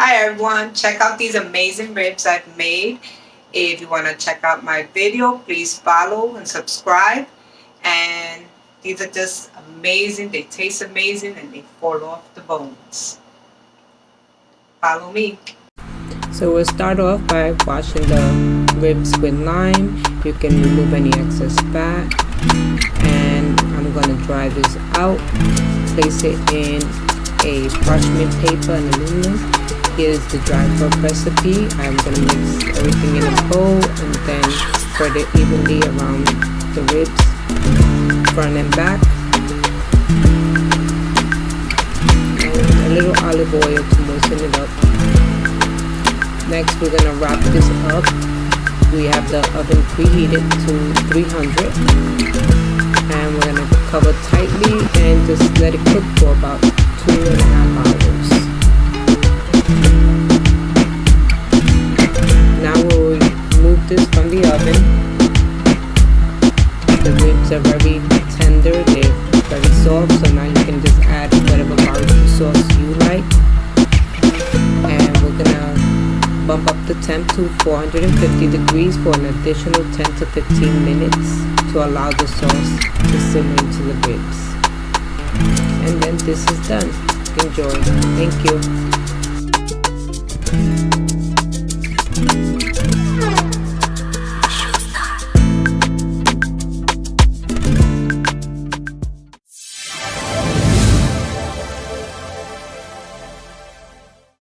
Hi everyone, check out these amazing ribs I've made. If you want to check out my video, please follow and subscribe. And these are just amazing, they taste amazing, and they fall off the bones. Follow me. So we'll start off by washing the ribs with lime. You can remove any excess fat. And I'm going to dry this out. Place it in a parchment paper and aluminum. Here's the dry rub recipe. I'm going to mix everything in a bowl and then spread it evenly around the ribs, front and back. And a little olive oil to moisten it up. Next, we're going to wrap this up. We have the oven preheated to 300. And we're going to cover tightly and just let it cook for about 2.5 hours. Now we'll remove this from the oven. The ribs are very tender, they're very soft, so now you can just add whatever barbecue sauce you like. And we're gonna bump up the temp to 450 degrees for an additional 10 to 15 minutes to allow the sauce to simmer into the ribs. And then this is done. Enjoy. Thank you.